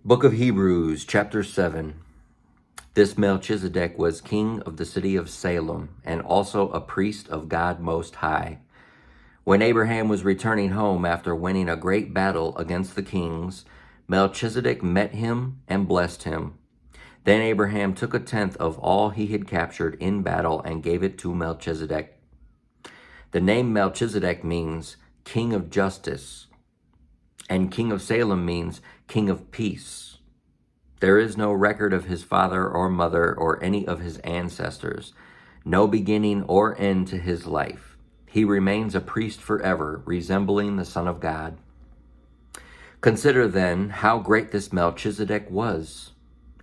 Book of Hebrews, chapter 7. This Melchizedek was king of the city of Salem, and also a priest of God Most High. When Abraham was returning home after winning a great battle against the kings, Melchizedek met him and blessed him. Then Abraham took a tenth of all he had captured in battle and gave it to Melchizedek. The name Melchizedek means king of justice, and king of Salem means king of peace. There is no record of his father or mother or any of his ancestors, no beginning or end to his life. He remains a priest forever, resembling the Son of God. Consider then how great this Melchizedek was.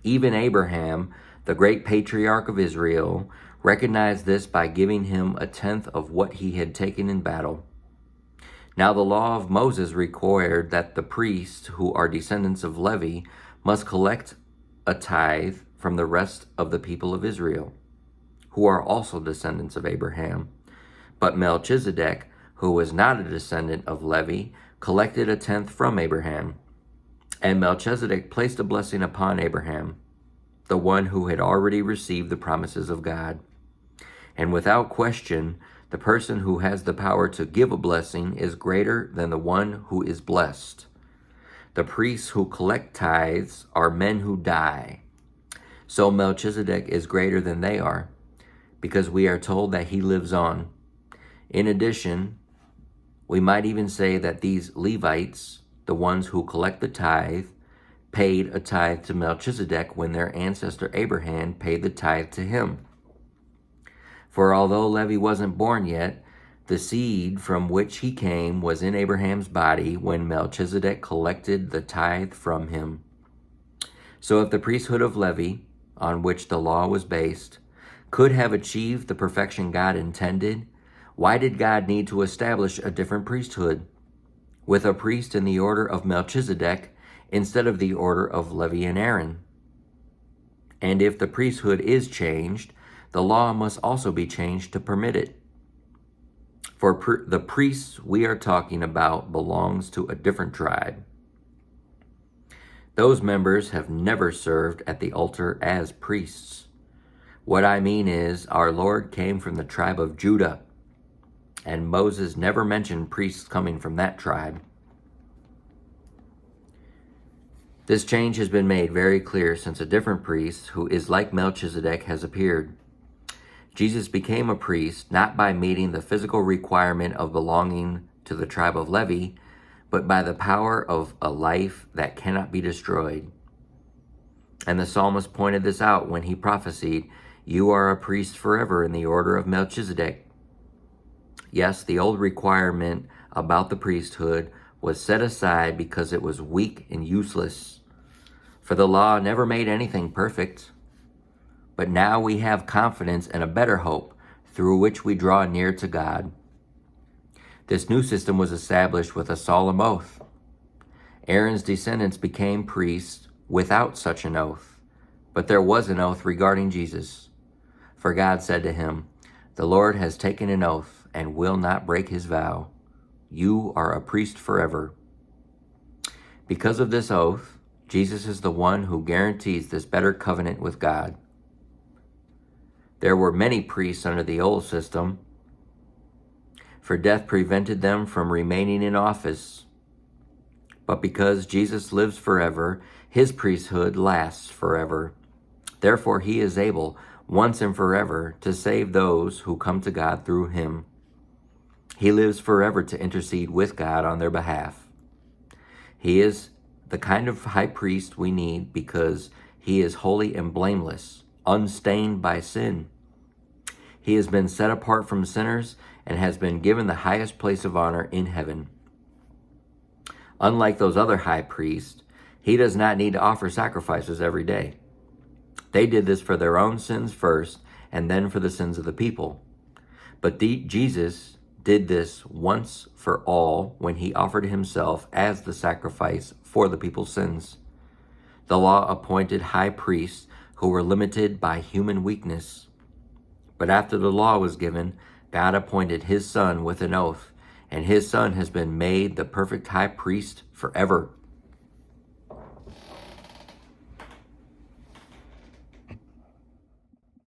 Even Abraham, the great patriarch of Israel, recognized this by giving him a tenth of what he had taken in battle. Now the law of Moses required that the priests, who are descendants of Levi, must collect a tithe from the rest of the people of Israel, who are also descendants of Abraham. But Melchizedek, who was not a descendant of Levi, collected a tenth from Abraham. And Melchizedek placed a blessing upon Abraham, the one who had already received the promises of God. And without question, the person who has the power to give a blessing is greater than the one who is blessed. The priests who collect tithes are men who die. So Melchizedek is greater than they are, because we are told that he lives on. In addition, we might even say that these Levites, the ones who collect the tithe, paid a tithe to Melchizedek when their ancestor Abraham paid the tithe to him. For although Levi wasn't born yet, the seed from which he came was in Abraham's body when Melchizedek collected the tithe from him. So if the priesthood of Levi, on which the law was based, could have achieved the perfection God intended, why did God need to establish a different priesthood, with a priest in the order of Melchizedek instead of the order of Levi and Aaron? And if the priesthood is changed, the law must also be changed to permit it. For the priests we are talking about belongs to a different tribe. Those members have never served at the altar as priests. What I mean is, our Lord came from the tribe of Judah, and Moses never mentioned priests coming from that tribe. This change has been made very clear since a different priest, who is like Melchizedek, has appeared. Jesus became a priest not by meeting the physical requirement of belonging to the tribe of Levi, but by the power of a life that cannot be destroyed. And the psalmist pointed this out when he prophesied, "You are a priest forever in the order of Melchizedek." Yes, the old requirement about the priesthood was set aside because it was weak and useless. For the law never made anything perfect. But now we have confidence and a better hope through which we draw near to God. This new system was established with a solemn oath. Aaron's descendants became priests without such an oath, but there was an oath regarding Jesus. For God said to him, "The Lord has taken an oath and will not break his vow. You are a priest forever." Because of this oath, Jesus is the one who guarantees this better covenant with God. There were many priests under the old system, for death prevented them from remaining in office. But because Jesus lives forever, his priesthood lasts forever. Therefore, he is able, once and forever, to save those who come to God through him. He lives forever to intercede with God on their behalf. He is the kind of high priest we need because he is holy and blameless, unstained by sin. He has been set apart from sinners and has been given the highest place of honor in heaven. Unlike those other high priests, he does not need to offer sacrifices every day. They did this for their own sins first and then for the sins of the people. But Jesus did this once for all when he offered himself as the sacrifice for the people's sins. The law appointed high priests who were limited by human weakness. But after the law was given, God appointed his Son with an oath, and his Son has been made the perfect high priest forever.